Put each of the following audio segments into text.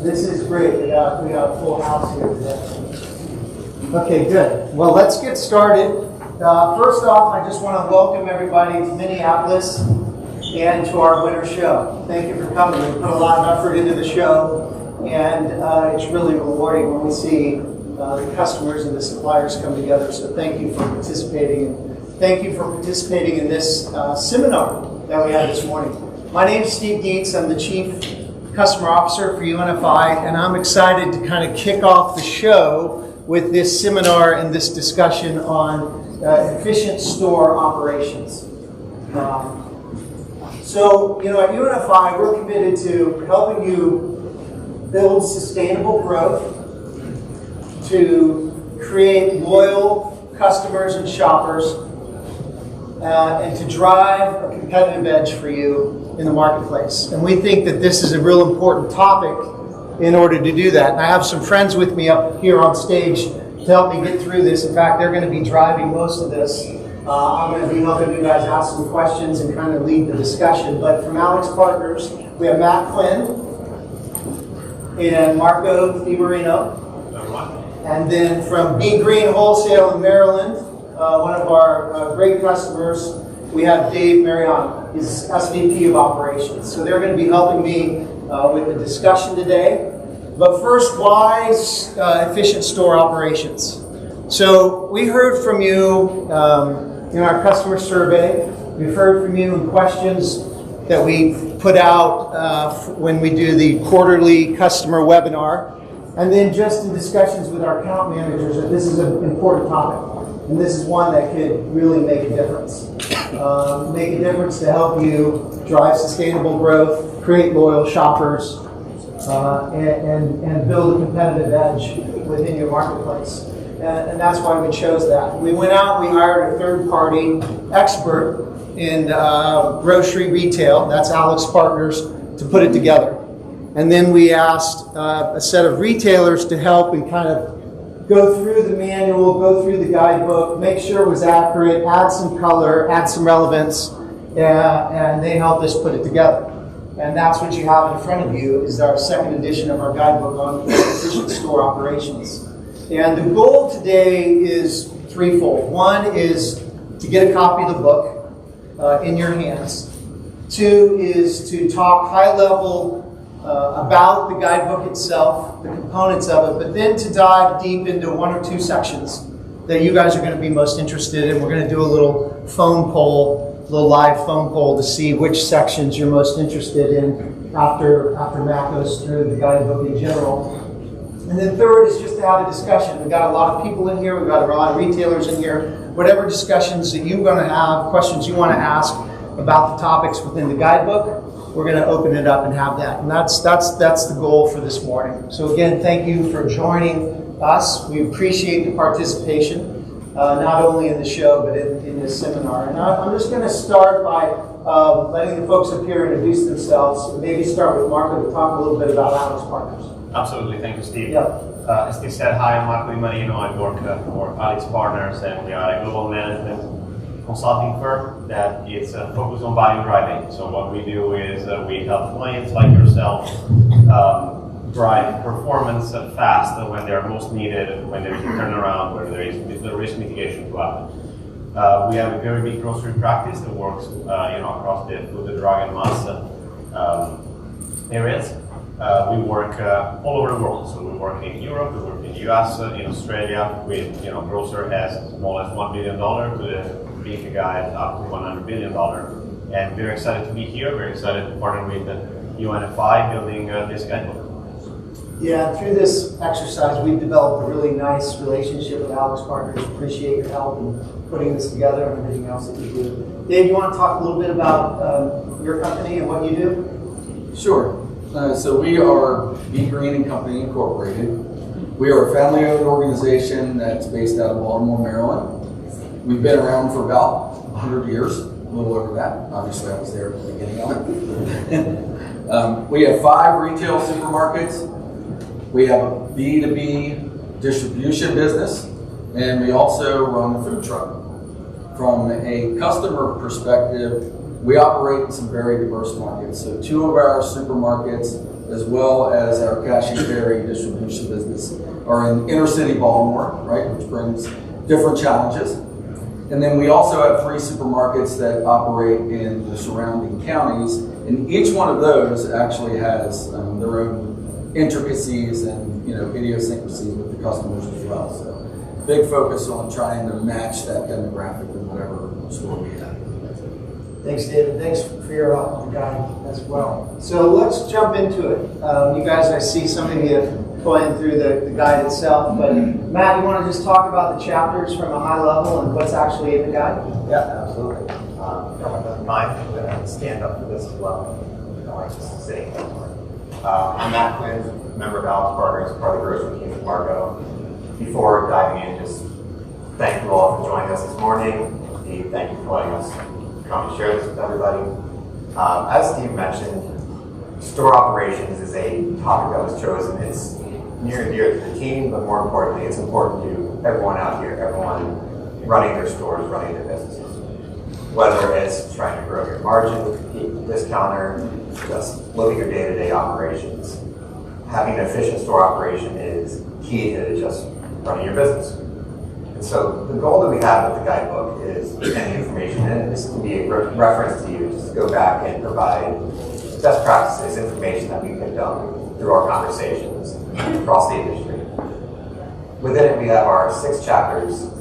This is great. We got a full house here today. Okay, good. Well, let's get started. First off, I just want to welcome everybody to Minneapolis and to our winter show. Thank you for coming. We put a lot of effort into the show, and it's really rewarding when we see the customers and the suppliers come together. So thank you for participating. Thank you for participating in this seminar that we had this morning. My name is Steve Dietz. I'm the Chief Customer Officer for UNFI, and I'm excited to kind of kick off the show with this seminar and this discussion on efficient store operations. So, at UNFI, we're committed to helping you build sustainable growth, to create loyal customers and shoppers, and to drive a competitive edge for you in the marketplace. And we think that this is a real important topic in order to do that. And I have some friends with me up here on stage to help me get through this. In fact, they're going to be driving most of this. I'm going to be helping you guys ask some questions and kind of lead the discussion. But from AlixPartners, we have Matt Quinn and Marco DiMarino. And then from B Green Wholesale in Maryland, one of our great customers, we have Dave Mariano. He's SVP of Operations. So they're going to be helping me with the discussion today. But first, why efficient store operations? So we heard from you in our customer survey. We've heard from you in questions that we put out when we do the quarterly customer webinar. And then just in discussions with our account managers that this is an important topic. And this is one that could really make a difference. Make a difference to help you drive sustainable growth, create loyal shoppers, and build a competitive edge within your marketplace. And that's why we chose that. We went out, we hired a third-party expert in grocery retail, that's AlixPartners, to put it together. And then we asked a set of retailers to help and kind of go through the manual, go through the guidebook, make sure it was accurate, add some color, add some relevance, and they helped us put it together. And that's what you have in front of you is our second edition of our guidebook on efficient store operations. And the goal today is threefold. One is to get a copy of the book in your hands. Two is to talk high level about the guidebook itself, the components of it, but then to dive deep into one or two sections that you guys are going to be most interested in. We're going to do a little phone poll, a little live phone poll to see which sections you're most interested in after Matt goes through the guidebook in general. And then third is just to have a discussion. We've got a lot of people in here, we've got a lot of retailers in here. Whatever discussions that you're going to have, questions you want to ask about the topics within the guidebook, we're going to open it up and have that. And that's the goal for this morning. So again, thank you for joining us. We appreciate the participation, not only in the show, but in this seminar. And I'm just going to start by letting the folks up here introduce themselves. Maybe start with Marco to talk a little bit about AlixPartners. Absolutely. Thank you, Steve. Yeah. As Steve said, hi, I'm Marco DiMarino. I work for AlixPartners, and we are a global management consulting firm that is focused on value driving. So what we do is we help clients like yourself drive performance fast when they are most needed, when there is a turnaround, where there is the risk mitigation to happen. We have a very big grocery practice that works across the food, the drug, and mass areas. We work all over the world. So we work in Europe, we work in the US, in Australia, with grocer as small as $1 billion to the big guys up to $100 billion. And we're excited to be here. We're excited to partner with UNFI building this guidebook. Yeah, through this exercise, we've developed a really nice relationship with AlixPartners. Appreciate your help in putting this together and everything else that you do. Dave, you want to talk a little bit about your company and what you do? Sure. So we are B Green & Company Incorporated. We are a family-owned organization that's based out of Baltimore, Maryland. We've been around for about 100 years, a little over that. Obviously, I was there at the beginning of it. We have 5 retail supermarkets. We have a B2B distribution business, and we also run a food truck. From a customer perspective, we operate in some very diverse markets. So 2 of our supermarkets as well as our cash and carry distribution business are in inner city Baltimore, right, which brings different challenges. And then we also have 3 supermarkets that operate in the surrounding counties, and each one of those actually has their own intricacies and idiosyncrasies with the customers as well. So big focus on trying to match that demographic in whatever store we have. Thanks, David. Thanks for your help with the guide as well. So let's jump into it. You guys, I see some of you going through the guide itself, but Matt, you want to just talk about the chapters from a high level and what's actually in the guide? Yeah, absolutely. If everyone doesn't mind, I'm going to stand up for this as well. I don't like just sitting. I'm Matt Quinn, member of Alex Partners, part of the grocery team at Marco. Before diving in, just thank you all for joining us this morning. Steve, thank you for letting us come and share this with everybody. As Steve mentioned, store operations is a topic that was chosen. It's near and dear to the team, but more importantly, it's important to everyone out here, everyone running their stores, running their businesses. Whether it's trying to grow your margin, keep the discounter, just look at your day-to-day operations. Having an efficient store operation is key to just running your business. And so the goal that we have with the guidebook is any information, and this can be a reference to you, just to go back and provide best practices, information that we picked up through our conversations across the industry. Within it, we have our 6 chapters.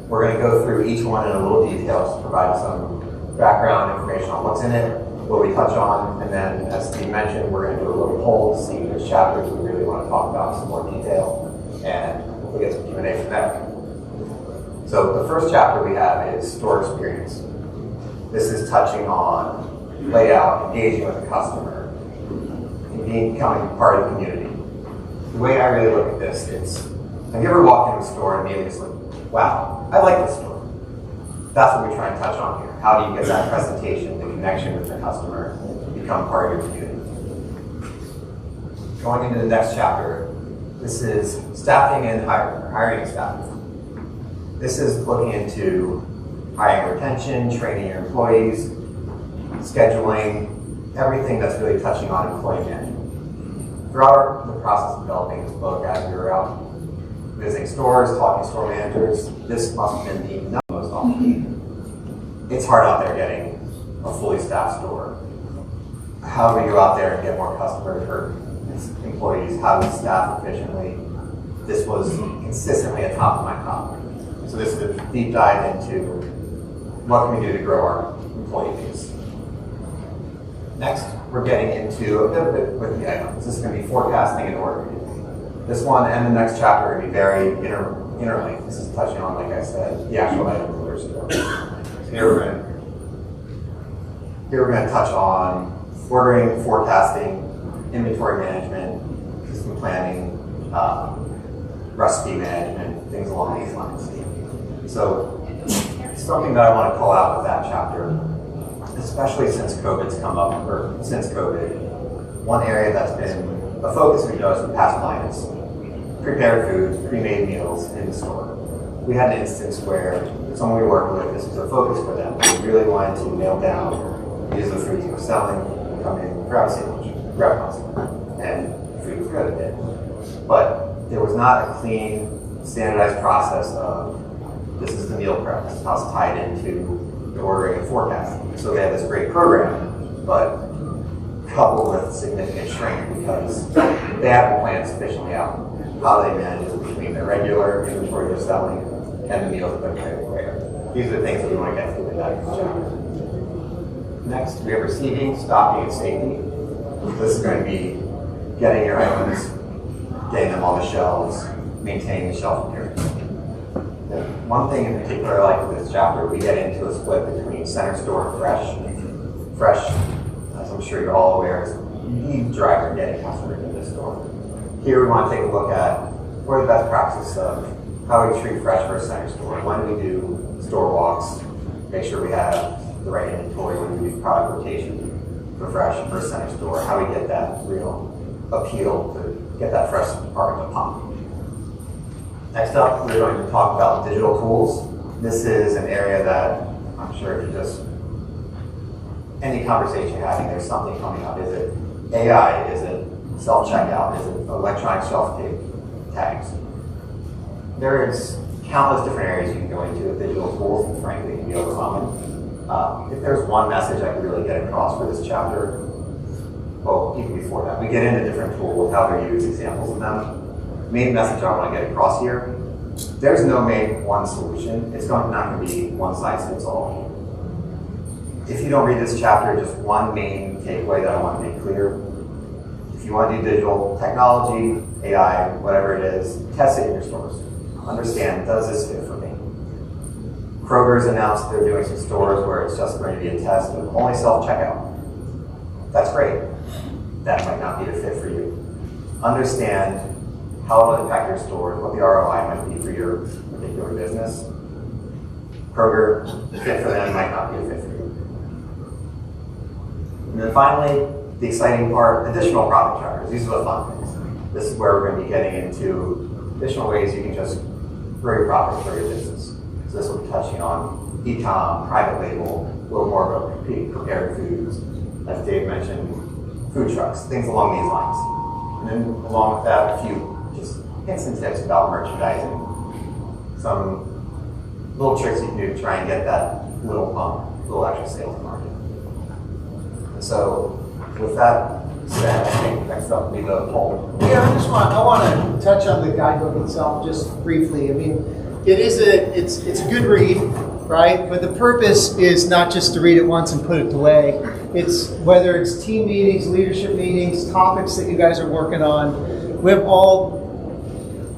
We're going to go through each one in a little detail to provide some background information on what's in it, what we touch on, and then, as Steve mentioned, we're going to do a little poll to see which chapters we really want to talk about in some more detail, and we'll get some Q&A from there. So the first chapter we have is store experience. This is touching on layout, engaging with the customer, and becoming part of the community. The way I really look at this is, have you ever walked into a store and immediately just like, wow, I like this store? That's what we try and touch on here. How do you get that presentation, the connection with the customer, become part of your community? Going into the next chapter, this is staffing and hiring and staffing. This is looking into hiring retention, training your employees, scheduling, everything that's really touching on employee management. Throughout the process of developing this book, as we were out visiting stores, talking to store managers, this must have been the most often. It's hard out there getting a fully staffed store. How do we go out there and get more customers or employees? How do we staff efficiently? This was consistently a top of my top. So this is a deep dive into what can we do to grow our employee base. Next, we're getting into a bit with the items. This is going to be forecasting and ordering. This one and the next chapter are going to be very interlinked. This is touching on, like I said, the actual items that are stored. Here we're going to touch on ordering, forecasting, inventory management, system planning, recipe management, things along these lines. So something that I want to call out with that chapter, especially since COVID's come up, or since COVID, one area that's been a focus we've noticed in the past clients, prepared foods, pre-made meals in the store. We had an instance where someone we worked with, this was a focus for them. We really wanted to nail down these are the foods we're selling, come in, grab a sandwich, grab a pasta, and the food was good at it. But there was not a clean, standardized process of this is the meal prep, this is how it's tied into the ordering and forecasting. So they had this great program, but coupled with significant shrink because they haven't planned sufficiently out how they manage it between their regular inventory they're selling and the meals that they're preparing. These are the things that we want to get through in that chapter. Next, we have receiving, stocking, and safety. This is going to be getting your items, getting them on the shelves, maintaining the shelf appearance. One thing in particular I like with this chapter, we get into a split between center store and fresh. Fresh, as I'm sure you're all aware, is the driver getting customers in the store. Here we want to take a look at what are the best practices of how we treat fresh versus center store. When do we do store walks, make sure we have the right inventory, when we do product rotation for fresh versus center store, how we get that real appeal to get that fresh part of the pump. Next up, we're going to talk about digital tools. This is an area that I'm sure if you just, any conversation you're having, there's something coming up. Is it AI? Is it self-checkout? Is it electronic shelf tags? There's countless different areas you can go into with digital tools, and frankly, it can be overwhelming. If there's one message I could really get across for this chapter, well, even before that, we get into different tools, how they're used, examples of them. The main message I want to get across here, there's no one solution. It's not going to be one size fits all. If you don't read this chapter, just one main takeaway that I want to make clear. If you want to do digital technology, AI, whatever it is, test it in your stores. Understand, does this fit for me? Kroger's announced they're doing some stores where it's just going to be a test of only self-checkout. That's great. That might not be the fit for you. Understand how it'll impact your stores, what the ROI might be for your particular business. Kroger, fit for them, might not be a fit for you. And then finally, the exciting part, additional profit drivers. These are the fun things. This is where we're going to be getting into additional ways you can just grow your profits for your business. So this will be touching on e-com, private label, a little more about prepared foods, as Dave mentioned, food trucks, things along these lines. And then along with that, a few just hints and tips about merchandising. Some little tricks you can do to try and get that little pump, little extra sales margin. And so with that said, I think next up will be the poll. Yeah, I want to touch on the guidebook itself just briefly. I mean, it's a good read, right? But the purpose is not just to read it once and put it away. It's whether it's team meetings, leadership meetings, topics that you guys are working on. We have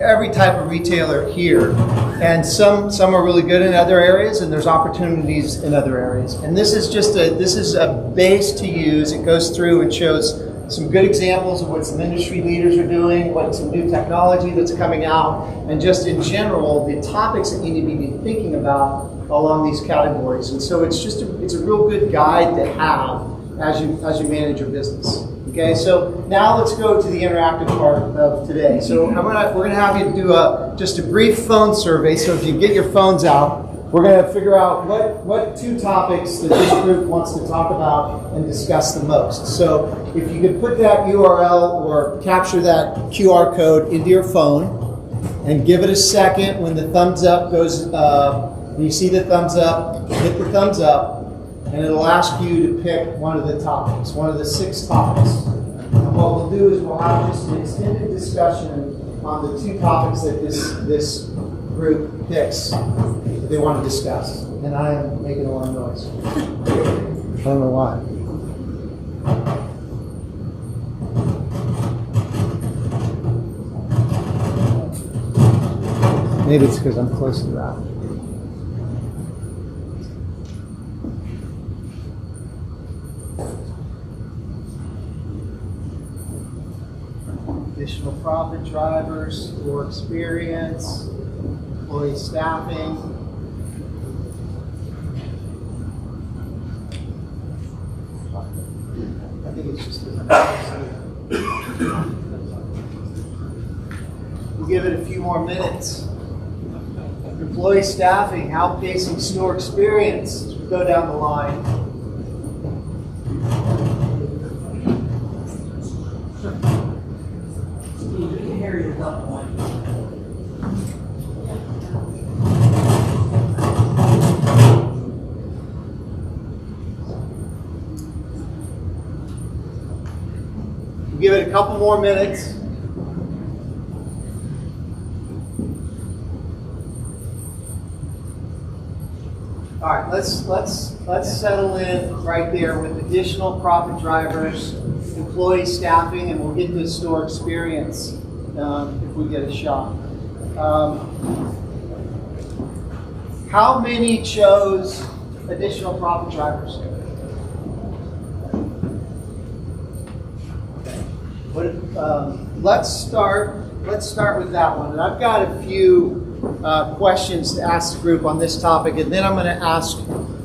every type of retailer here, and some are really good in other areas, and there's opportunities in other areas. And this is a base to use. It goes through and shows some good examples of what some industry leaders are doing, what some new technology that's coming out, and just in general the topics that you need to be thinking about along these categories. And so it's a real good guide to have as you manage your business. Okay, so now let's go to the interactive part of today. So we're gonna have you do just a brief phone survey. So if you get your phones out, we're gonna figure out what two topics that this group wants to talk about and discuss the most. So if you could put that URL or capture that QR code into your phone and give it a second when the thumbs up goes, you see the thumbs up, hit the thumbs up, and it'll ask you to pick one of the topics, one of the 6 topics. And what we'll do is we'll have just an extended discussion on the 2 topics that this group picks that they want to discuss. And I am making a lot of noise. I don't know why. Maybe it's because I'm close to that. Additional profit drivers, store experience, employee staffing. I think it's just we'll give it a few more minutes. Employee staffing, outpacing store experience. As we go down the line. We'll give it a couple more minutes. All right, let's settle in right there with additional profit drivers, employee staffing, and we'll get to store experience if we get a shot. How many chose additional profit drivers? Let's start with that one. And I've got a few questions to ask the group on this topic, and then I'm going to ask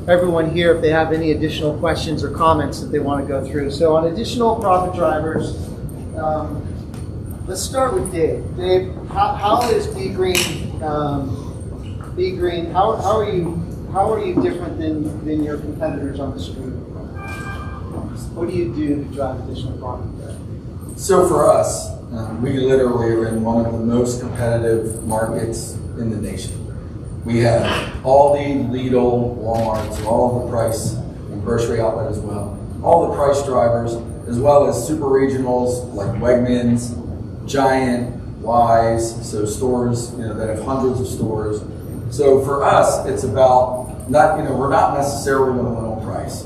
everyone here if they have any additional questions or comments that they want to go through. So on additional profit drivers, let's start with Dave. Dave, how is Be Green? Be Green. How are you different than your competitors on the street? What do you do to drive additional profit there? So for us, we literally are in one of the most competitive markets in the nation. We have Aldi, Lidl, Walmart, so all of the price, and grocery outlet as well. All the price drivers, as well as super regionals like Wegmans, Giant, Wise, so stores that have hundreds of stores. So for us, it's about we're not necessarily going to win on price.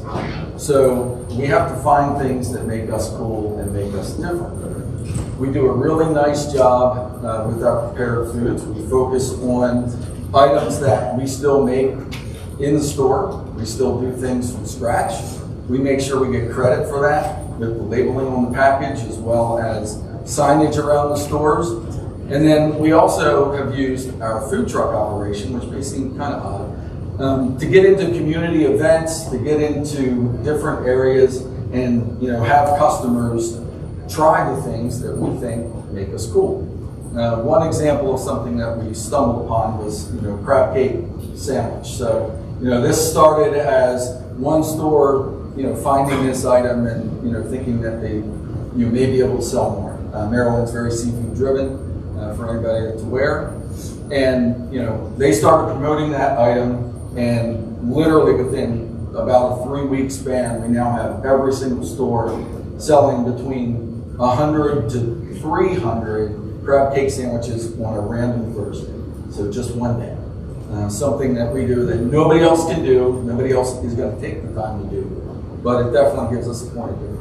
So we have to find things that make us cool and make us different. We do a really nice job with our prepared foods. We focus on items that we still make in the store. We still do things from scratch. We make sure we get credit for that with the labeling on the package as well as signage around the stores. And then we also have used our food truck operation, which may seem kind of odd, to get into community events, to get into different areas and have customers try the things that we think make us cool. One example of something that we stumbled upon was crab cake sandwich. So this started as one store finding this item and thinking that they may be able to sell more. Maryland's very seafood driven for anybody that's aware, and they started promoting that item, and literally within about a 3-week span, we now have every single store selling between 100 to 300 crab cake sandwiches on a random Thursday. So just one day. Something that we do that nobody else can do, nobody else is going to take the time to do, but it definitely gives us a point of difference.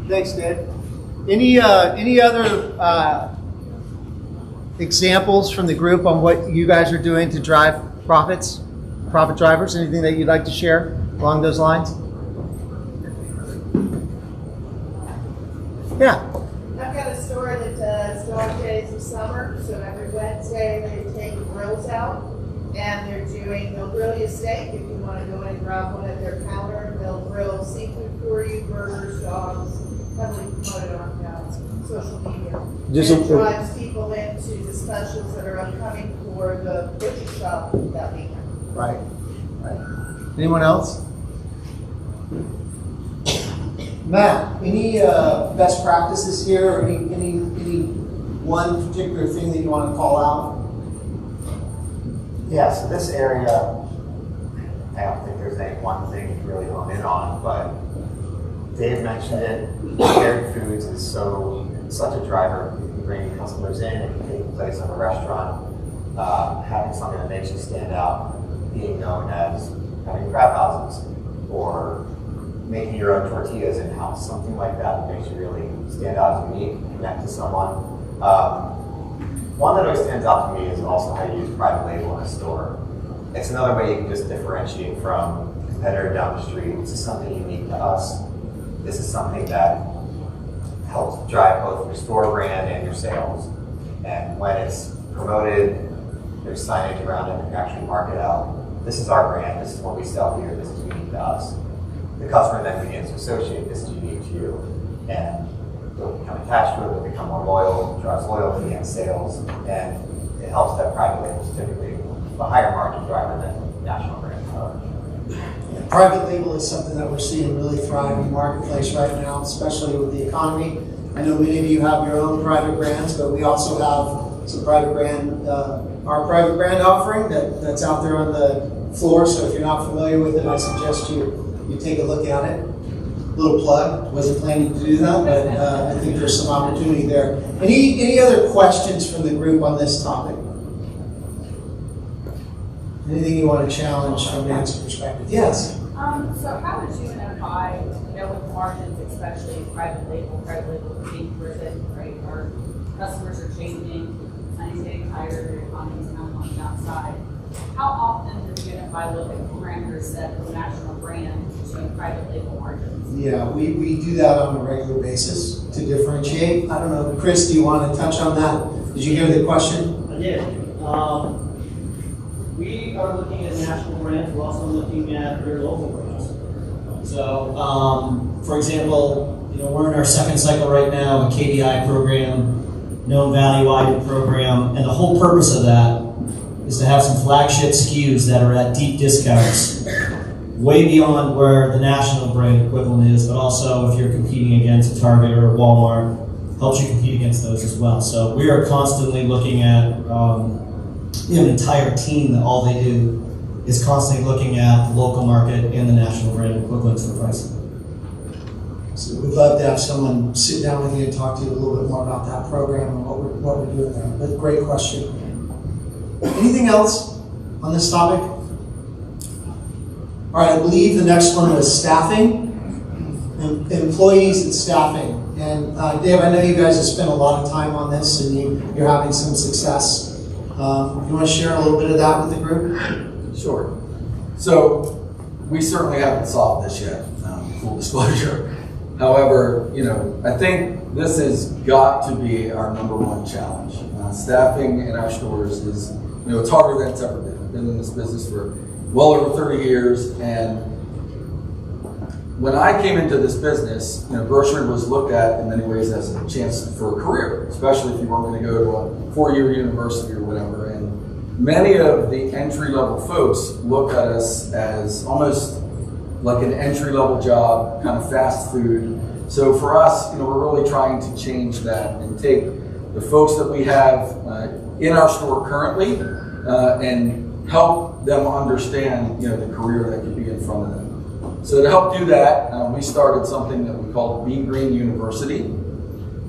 Thanks, Dave. Any other examples from the group on what you guys are doing to drive profit drivers? Anything that you'd like to share along those lines? Yeah. I've got a store that does dog days of summer, so every Wednesday they take grills out and they'll grill you a steak if you want to go in and grab one at their counter. They'll grill seafood for you, burgers, dogs, heavily promoted on social media. It drives people into the specials that are upcoming for the butcher shop that weekend. Right. Anyone else? Matt, any best practices here, or any one particular thing that you want to call out? Yeah, so this area, I don't think there's any one thing to really hone in on, but Dave mentioned it. Prepared foods is such a driver. You can bring customers in, it can take place in a restaurant. Having something that makes you stand out, being known as having crab houses or making your own tortillas in-house, something like that makes you really stand out as unique, connect to someone. One that always stands out to me is also how you use private label in a store. It's another way you can just differentiate from a competitor down the street. This is something unique to us. This is something that helps drive both your store brand and your sales. And when it's promoted, there's signage around it, you can actually mark it out. This is our brand, this is what we sell here, this is unique to us. The customer then begins to associate this is unique to you, and they'll become attached to it, they'll become more loyal, drives loyalty and sales, and it helps that private labels typically a higher margin driver than national brand. Private label is something that we're seeing really thrive in the marketplace right now, especially with the economy. I know many of you have your own private brands, but we also have some private brand, our private brand offering that's out there on the floor. So if you're not familiar with it, I suggest you take a look at it. Little plug, wasn't planning to do that, but I think there's some opportunity there. Any other questions from the group on this topic? Anything you want to challenge from Nancy's perspective? Yes. So how would you identify, with margins, especially private label being driven, right? Our customers are changing, money's getting higher, the economy's kind of on the outside. How often does Unify look at parameters set from national brand to private label margins? Yeah, we do that on a regular basis to differentiate. I don't know, Chris, do you want to touch on that? Did you hear the question? I did. We are looking at national brands. We're also looking at very local brands. So, for example, we're in our second cycle right now, a KBI program, known value-added program, and the whole purpose of that is to have some flagship SKUs that are at deep discounts way beyond where the national brand equivalent is, but also if you're competing against a Target or a Walmart, helps you compete against those as well. So we are constantly looking at an entire team that all they do is constantly looking at the local market and the national brand equivalents for pricing. So we'd love to have someone sit down with you and talk to you a little bit more about that program and what we're doing there. But great question. Anything else on this topic? All right, I believe the next one was staffing, employees and staffing. And Dave, I know you guys have spent a lot of time on this and you're having some success. You want to share a little bit of that with the group? Sure. So we certainly haven't solved this yet, full disclosure. However, I think this has got to be our number one challenge. Staffing in our stores is, it's harder than it's ever been. I've been in this business for well over 30 years, and when I came into this business, grocery was looked at in many ways as a chance for a career, especially if you weren't going to go to a 4-year university or whatever. And many of the entry-level folks look at us as almost like an entry-level job, kind of fast food. So for us, we're really trying to change that and take the folks that we have in our store currently and help them understand, the career that could be in front of them. So to help do that, we started something that we called Be Green University.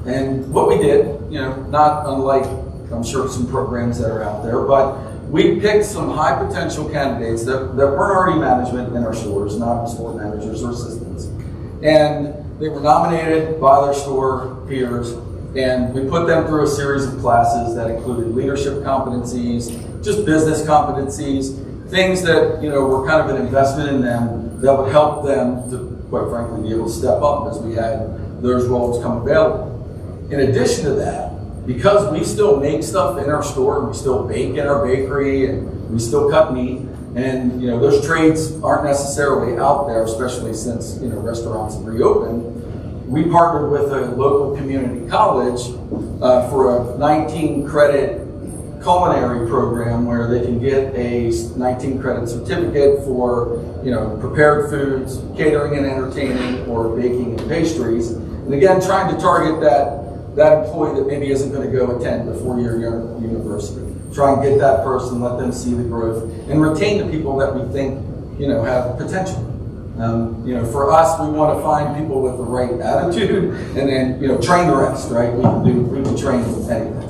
And what we did, not unlike, I'm sure, some programs that are out there, but we picked some high potential candidates that weren't already management in our stores, not store managers or assistants. And they were nominated by their store peers, and we put them through a series of classes that included leadership competencies, just business competencies, things that were kind of an investment in them that would help them to, quite frankly, be able to step up as we had those roles come available. In addition to that, because we still make stuff in our store, we still bake in our bakery, and we still cut meat, and those trades aren't necessarily out there, especially since restaurants have reopened. We partnered with a local community college for a 19-credit culinary program where they can get a 19-credit certificate for prepared foods, catering and entertaining, or baking and pastries. And again, trying to target that employee that maybe isn't going to go attend a 4-year university. Try and get that person, let them see the growth, and retain the people that we think have potential. For us, we want to find people with the right attitude, and then train the rest. Right? We can train with anything.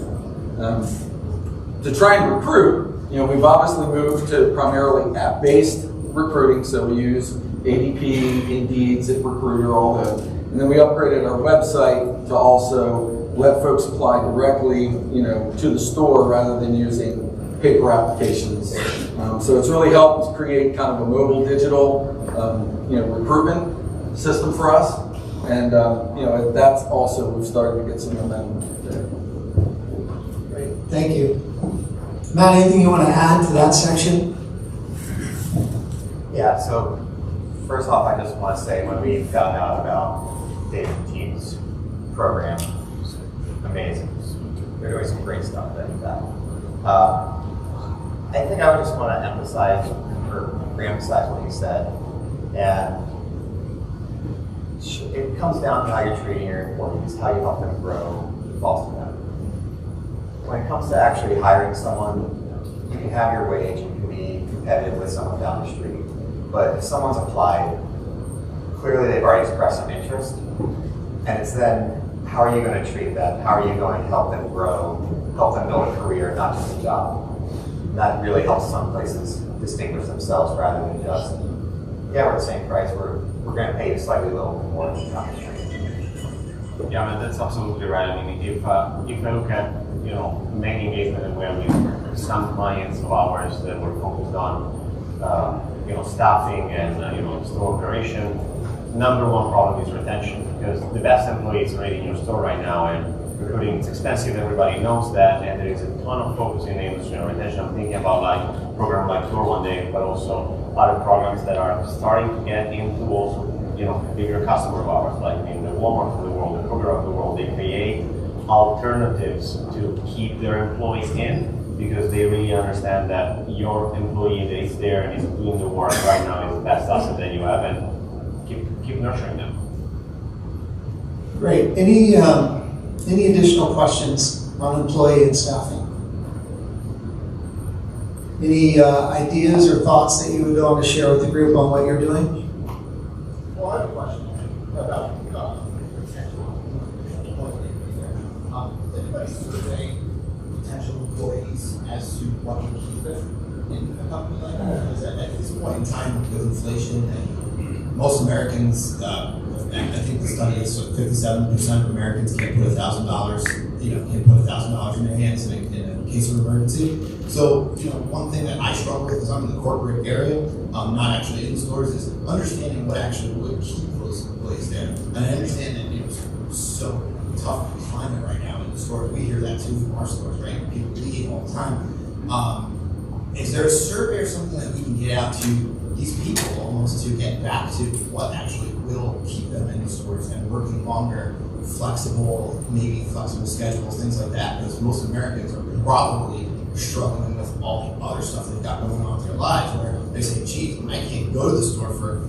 To try and recruit, we've obviously moved to primarily app-based recruiting, so we use ADP, Indeed, ZipRecruiter, all those. And then we upgraded our website to also let folks apply directly, to the store rather than using paper applications. So it's really helped create kind of a mobile digital, recruitment system for us. And, that's also, we've started to get some momentum there. Great, thank you. Matt, anything you want to add to that section? Yeah, so first off, I just want to say when we found out about Dave and team's program, it was amazing. They're doing some great stuff there with that. I think I would just want to emphasize or re-emphasize what you said. And it comes down to how you're treating your employees, how you help them grow, foster them. When it comes to actually hiring someone, you can have your wage, you can be competitive with someone down the street. But if someone's applied, clearly they've already expressed some interest. And it's then, how are you going to treat them? How are you going to help them grow, help them build a career, not just a job? And that really helps some places distinguish themselves rather than just, yeah, we're the same price, we're going to pay you slightly a little bit more than down the street. Yeah, man, that's absolutely right. I mean, if I look at, main engagement and where we some clients of ours that were focused on, staffing and, store operation, number one problem is retention, because the best employees are already in your store right now, and recruiting is expensive, everybody knows that, and there is a ton of focus in the industry on retention. I'm thinking about a program like Tour One Day, but also other programs that are starting to get into also, bigger customer of ours, like in the Walmart of the world, the Kroger of the world. They create alternatives to keep their employees in, because they really understand that your employee that is there and is doing the work right now is the best asset that you have, and keep nurturing them. Great. Any additional questions on employee and staffing? Any ideas or thoughts that you would want to share with the group on what you're doing? Well, I have a question about potential employees. Did anybody survey potential employees as to what would keep them in a company like that? Because at this point in time with inflation and most Americans, I think the study is 57% of Americans can't put $1,000, can't put $1,000 in their hands in a case of emergency. So, one thing that I struggle with is I'm in the corporate area, not actually in the stores, is understanding what actually would keep those employees there. And I understand that it's so tough climate right now in the stores. We hear that too from our stores, right? People leave all the time. Is there a survey or something that we can get out to these people almost to get back to what actually will keep them in the stores and working longer, maybe flexible schedules, things like that? Because most Americans are probably struggling with all the other stuff they've got going on in their lives, where they say, geez, I can't go to the store for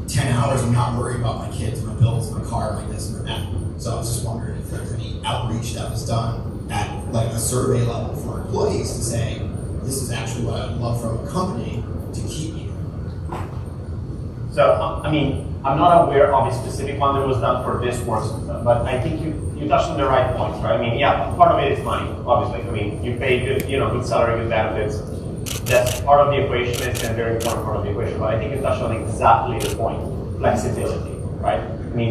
10 hours and not worry about my kids, my bills, my car, my this and my that. So I was just wondering if there's any outreach that was done at like a survey level for employees to say, this is actually what I would love from a company to keep me. So, I'm not aware of a specific one that was done for this work, but I think you touched on the right points, right? Part of it is money, obviously. You pay good salary, good benefits. That's part of the equation. It's a very important part of the equation. But I think you touched on exactly the point: flexibility, right?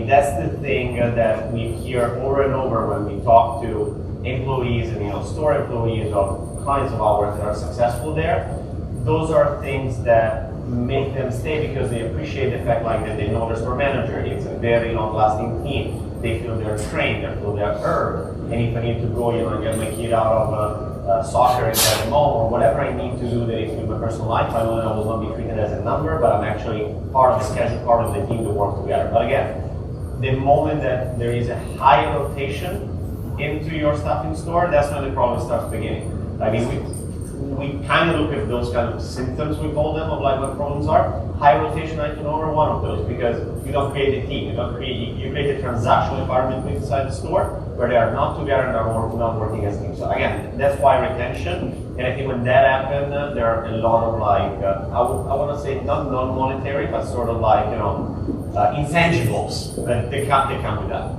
That's the thing that we hear over and over when we talk to employees and store employees or clients of ours that are successful there. Those are things that make them stay because they appreciate the fact that they know their store manager. It's a very long-lasting team. They feel they're trained, they feel they're earned. And if I need to go, and get my kid out of soccer and at the mall or whatever I need to do that is with my personal life, I know that I will not be treated as a number, but I'm actually part of the schedule, part of the team to work together. But again, the moment that there is a high rotation into your staffing store, that's when the problem starts beginning. We kind of look at those kind of symptoms, we call them, of what problems are. High rotation, I can over one of those, because you don't create a team. You create a transactional environment inside the store where they are not together and are not working as a team. So again, that's why retention. And I think when that happens, there are a lot of I want to say not non-monetary, but sort of intangibles that they come with that.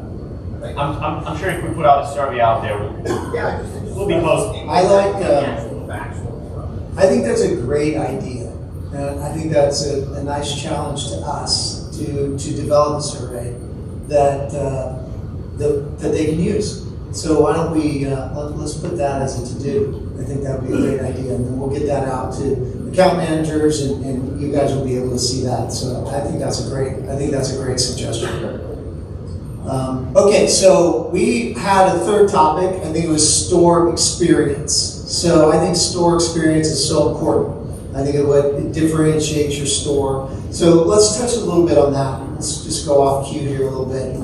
I'm sure if we put out a survey out there, we'll be close. I think that's a great idea, and I think that's a nice challenge to us to develop a survey that they can use. So why don't we let's put that as a to-do. I think that would be a great idea, and then we'll get that out to account managers, and you guys will be able to see that. So I think that's a great suggestion. Okay, so we had a third topic. I think it was store experience. So I think store experience is so important. I think it differentiates your store. So let's touch a little bit on that. Let's just go off cue here a little bit.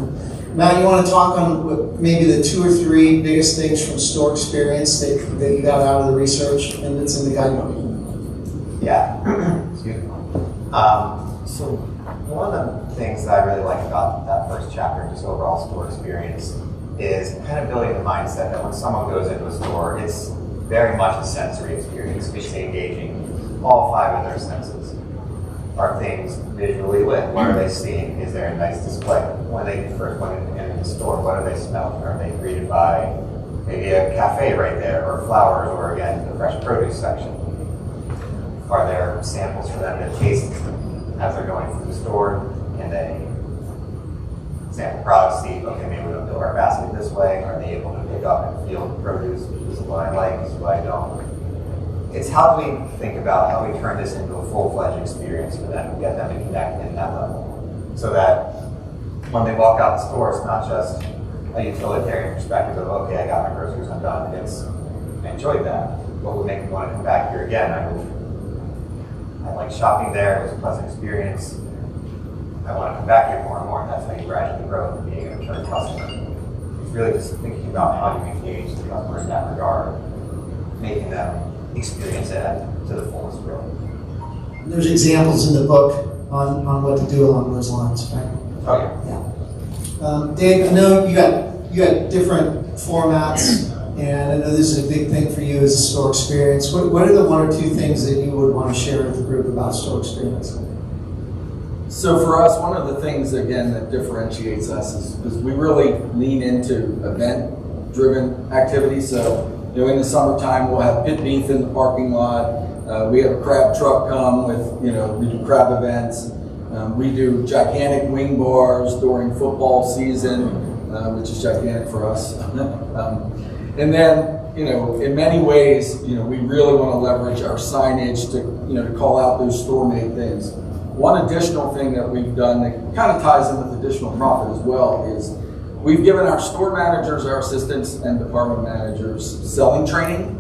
Matt, you want to talk on maybe the 2 or 3 biggest things from store experience that you got out of the research and that's in the guidebook? Yeah. Excuse me. So one of the things that I really like about that first chapter, just overall store experience, is kind of building the mindset that when someone goes into a store, it's very much a sensory experience. It's engaging all 5 of their senses. Are things visually lit? What are they seeing? Is there a nice display? When they first went into the store, what are they smelling? Are they greeted by maybe a cafe right there, or flowers, or again, the fresh produce section? Are there samples for them to taste as they're going through the store? Can they sample products, see, okay, maybe we don't build our basket this way? Are they able to pick up and feel the produce? This is what I like, this is what I don't. It's how do we think about how we turn this into a full-fledged experience for them and get them to connect in that level. So that when they walk out the store, it's not just a utilitarian perspective of, okay, I got my groceries, I'm done. It's, I enjoyed that. What would make me want to come back here again? I like shopping there, it was a pleasant experience. I want to come back here more and more, and that's how you gradually grow into being a return customer. It's really just thinking about how you engage the customer in that regard. making them experience it to the fullest, really. There's examples in the book on what to do along those lines, right? Oh, yeah. Dave, I know you got different formats, and I know this is a big thing for you as a store experience. What are the one or two things that you would want to share with the group about store experience? So for us, one of the things, again, that differentiates us is we really lean into event-driven activities. So, in the summertime, we'll have pit beef in the parking lot. We have a crab truck come with, we do crab events. We do gigantic wing bars during football season, which is gigantic for us. And then, in many ways, we really want to leverage our signage to call out those store-made things. One additional thing that we've done that kind of ties in with additional profit as well is we've given our store managers, our assistants, and department managers selling training,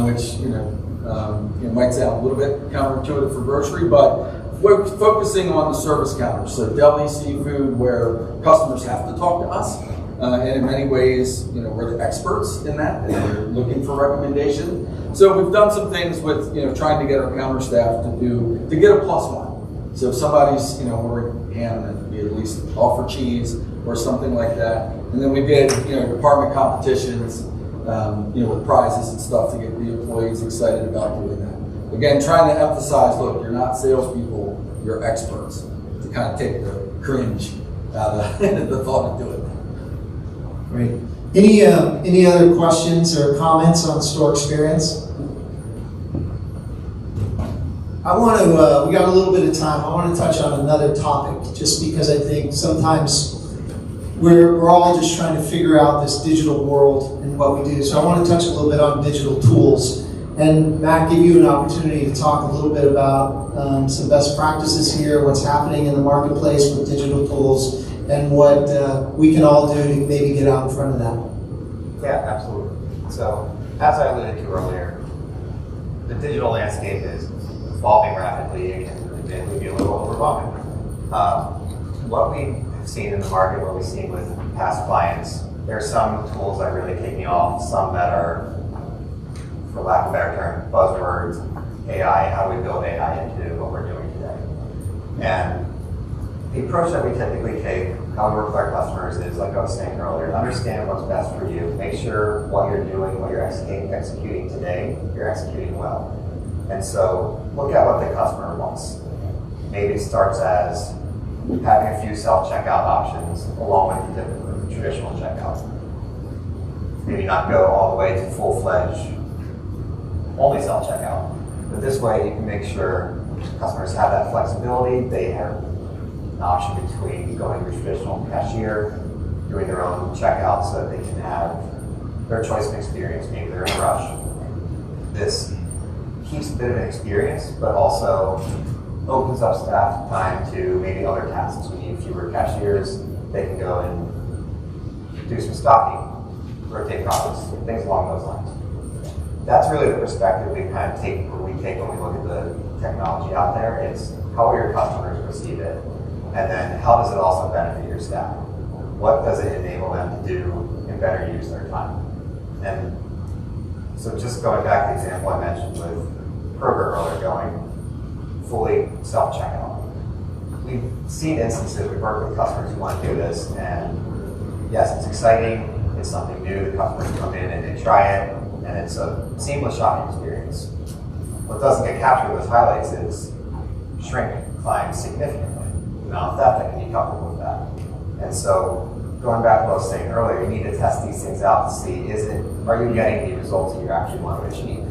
which it might sound a little bit counterintuitive for grocery, but we're focusing on the service counters. So deli, seafood, where customers have to talk to us, and in many ways, we're the experts in that, and we're looking for recommendation. So we've done some things with trying to get our counter staff to get a +1. So if somebody's, ordering ham, then we at least offer cheese or something like that. And then we did, department competitions, with prizes and stuff to get the employees excited about doing that. Again, trying to emphasize, look, you're not salespeople, you're experts, to kind of take the cringe out of the thought of doing that. Great. Any other questions or comments on store experience? I want to, we got a little bit of time. I want to touch on another topic just because I think sometimes we're all just trying to figure out this digital world and what we do. So I want to touch a little bit on digital tools. And Matt, give you an opportunity to talk a little bit about some best practices here, what's happening in the marketplace with digital tools, and what we can all do to maybe get out in front of that. Yeah, absolutely. So, as I alluded to earlier, the digital landscape is evolving rapidly and can admittedly be a little overwhelming. What we have seen in the market, what we've seen with past clients, there are some tools that really kick me off, some that are, for lack of a better term, buzzwords, AI, how do we build AI into what we're doing today? And the approach that we typically take, how we work with our customers is, like I was saying earlier, understand what's best for you. Make sure what you're doing, what you're executing today, you're executing well. And so look at what the customer wants. Maybe it starts as having a few self-checkout options along with the traditional checkout. Maybe not go all the way to full-fledged only self-checkout. But this way you can make sure customers have that flexibility. They have an option between going to a traditional cashier, doing their own checkout so that they can have their choice of experience. Maybe they're in a rush. This keeps a bit of an experience, but also opens up staff time to maybe other tasks. We need fewer cashiers. They can go and do some stocking, rotate products, things along those lines. That's really the perspective we kind of take when we look at the technology out there. It's how will your customers receive it? And then how does it also benefit your staff? What does it enable them to do and better use their time? And so just going back to the example I mentioned with Kroger earlier, going fully self-checkout. We've seen instances, we've worked with customers who want to do this, and yes, it's exciting, it's something new, the customers come in and they try it, and it's a seamless shopping experience. What doesn't get captured in those highlights is shrink climbs significantly. The amount of theft that can be coupled with that. And so, going back to what I was saying earlier, you need to test these things out to see, are you getting the results that you actually want to achieve?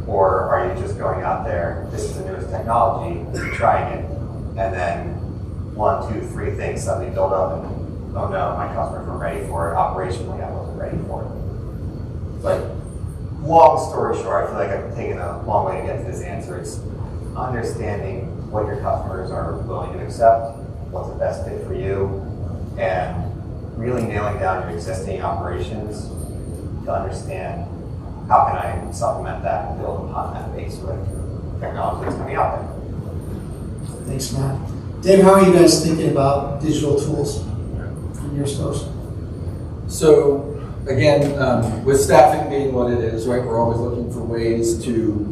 Or are you just going out there, this is the newest technology, you're trying it, and then 1, 2, 3 things suddenly build up and, oh no, my customers weren't ready for it, operationally I wasn't ready for it. Like, long story short, I feel like I've taken a long way to get to this answer. It's understanding what your customers are willing to accept, what's the best fit for you, and really nailing down your existing operations to understand how can I supplement that and build upon that base with technology that's coming out there. Thanks, Matt. Dave, how are you guys thinking about digital tools in your stores? So again, with staffing being what it is, right, we're always looking for ways to,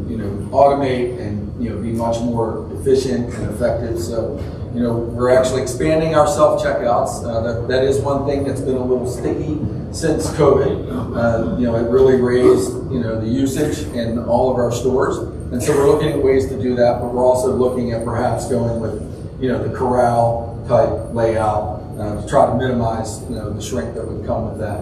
automate and, be much more efficient and effective. So, we're actually expanding our self-checkouts. That is one thing that's been a little sticky since COVID. It really raised, the usage in all of our stores. And so we're looking at ways to do that, but we're also looking at perhaps going with, the corral type layout to try to minimize, the shrink that would come with that.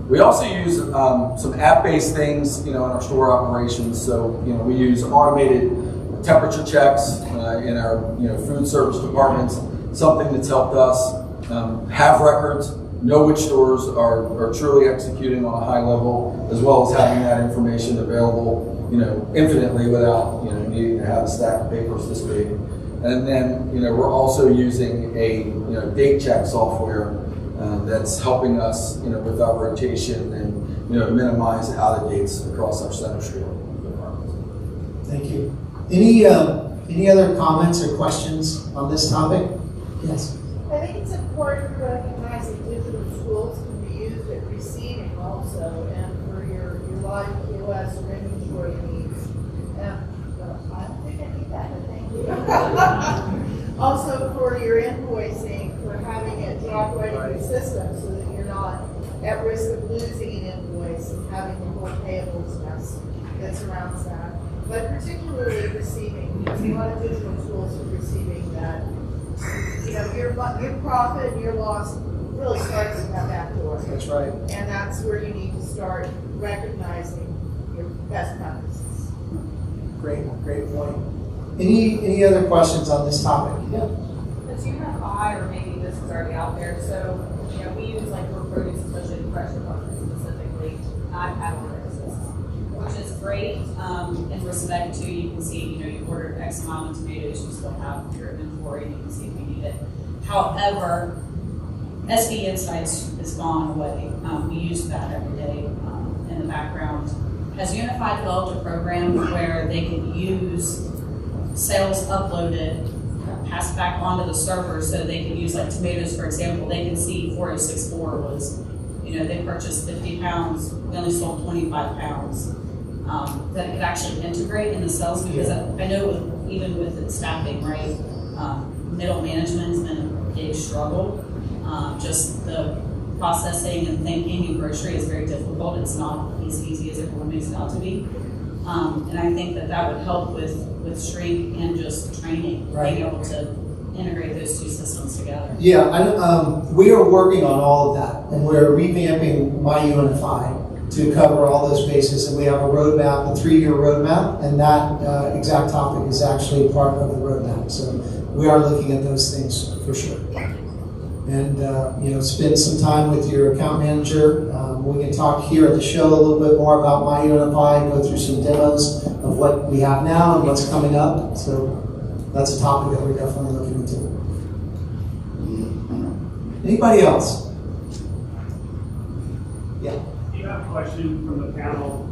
We also use some app-based things, in our store operations. So, we use automated temperature checks in our, food service departments. Something that's helped us have records, know which stores are truly executing on a high level, as well as having that information available, infinitely without, needing to have a stack of papers this big. And then, we're also using a, date check software that's helping us, with our rotation and, minimize out of dates across our center store departments. Thank you. Any other comments or questions on this topic? Yes. I think it's important to recognize that digital tools can be used at receiving also, and for your live POS or inventory needs. I don't think I need that, but thank you. Also for your invoicing, for having it drop right in your system so that you're not at risk of losing an invoice and having the whole payables mess that surrounds that. But particularly receiving, there's a lot of digital tools for receiving that. Your profit, your loss really starts at that back door. That's right. And that's where you need to start recognizing your best practices. Great point. Any other questions on this topic? Yeah. Does UNFI, or maybe this is already out there, so, we use for produce, especially the fresh department specifically, iPad system, which is great in respect to, you can see, you ordered X amount of tomatoes, you still have your inventory, and you can see if you need it. However, SV Insights is gone away. We use that every day in the background. Has UNFI developed a program where they can use sales uploaded, passed back onto the server, so they can use tomatoes, for example, they can see 4064 was, they purchased 50 pounds, we only sold 25 pounds. That it could actually integrate in the sales, because I know even with the staffing, right, middle management's been a big struggle. Just the processing and thinking in grocery is very difficult. It's not as easy as everyone makes it out to be. And I think that would help with shrink and just training, right, being able to integrate those two systems together. Yeah, we are working on all of that, and we're revamping MyUNFI to cover all those bases, and we have a roadmap, a 3-year roadmap, and that exact topic is actually part of the roadmap. So we are looking at those things for sure. And spend some time with your account manager. We can talk here at the show a little bit more about MyUNFI, go through some demos of what we have now and what's coming up. So that's a topic that we're definitely looking into. Anybody else? Yeah. You have a question from the panel.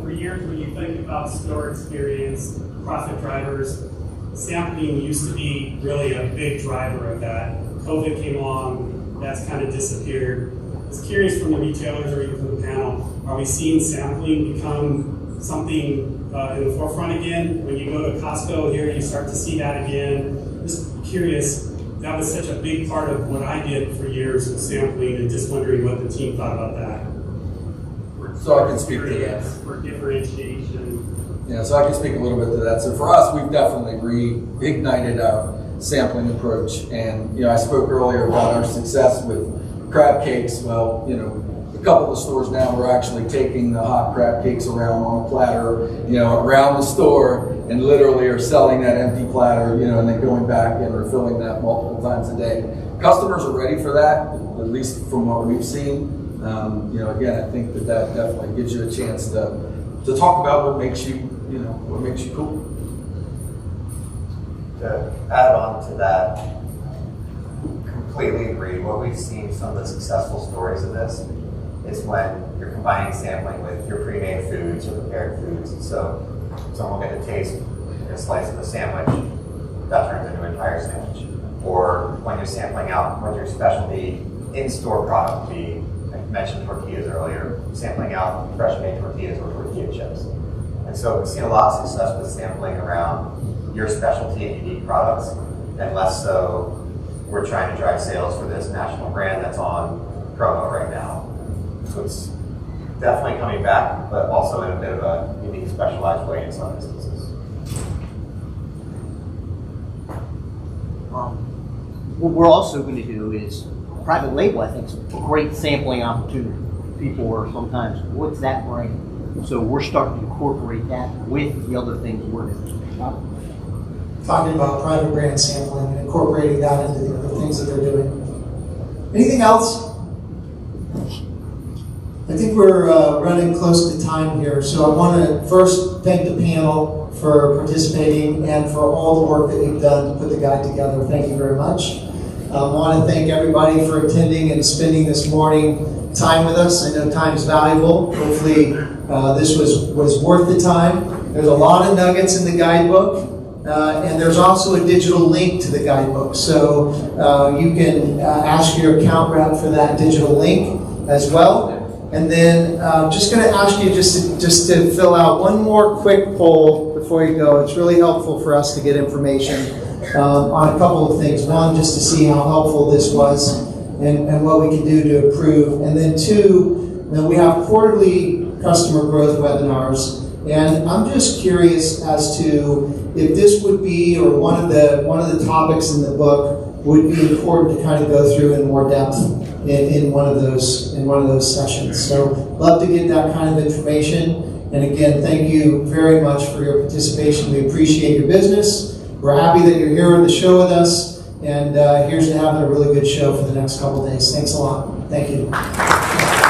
For years when you think about store experience, profit drivers, sampling used to be really a big driver of that. COVID came along, that's kind of disappeared. I was curious from the retailers or even from the panel, are we seeing sampling become something in the forefront again? When you go to Costco here, you start to see that again. Just curious, that was such a big part of what I did for years with sampling, and just wondering what the team thought about that. So I can speak to that. For differentiation. Yeah, so I can speak a little bit to that. So for us, we've definitely reignited our sampling approach. And, I spoke earlier about our success with crab cakes. Well, a couple of stores now, we're actually taking the hot crab cakes around on a platter, around the store, and literally are selling that empty platter, and then going back and refilling that multiple times a day. Customers are ready for that, at least from what we've seen. Again, I think that definitely gives you a chance to talk about what makes you, what makes you cool. To add on to that, completely agree. What we've seen, some of the successful stories of this, is when you're combining sampling with your pre-made foods or prepared foods. And so someone will get a taste, a slice of a sandwich, that turns into an entire sandwich. Or when you're sampling out what your specialty in-store product would be, mentioned tortillas earlier, sampling out fresh made tortillas or tortilla chips. And so we've seen a lot of success with sampling around your specialty and unique products, and less so we're trying to drive sales for this national brand that's on promo right now. So it's definitely coming back, but also in a bit of a unique, specialized way in some instances. What we're also going to do is private label. I think is a great sampling opportunity. People are sometimes, what's that brand? So we're starting to incorporate that with the other things we're doing. Talking about private brand sampling and incorporating that into the other things that they're doing. Anything else? I think we're running close to time here, so I want to first thank the panel for participating and for all the work that you've done to put the guide together. Thank you very much. I want to thank everybody for attending and spending this morning time with us. I know time is valuable. Hopefully this was worth the time. There's a lot of nuggets in the guidebook. And there's also a digital link to the guidebook. So you can ask your account rep for that digital link as well. And then just going to ask you just to fill out one more quick poll before you go. It's really helpful for us to get information on a couple of things. One, just to see how helpful this was and what we can do to improve. And then two, we have quarterly customer growth webinars. And I'm just curious as to if this would be, or one of the topics in the book would be important to kind of go through in more depth in one of those sessions. So love to get that kind of information. And again, thank you very much for your participation. We appreciate your business. We're happy that you're here on the show with us. And here's to having a really good show for the next couple of days. Thanks a lot. Thank you.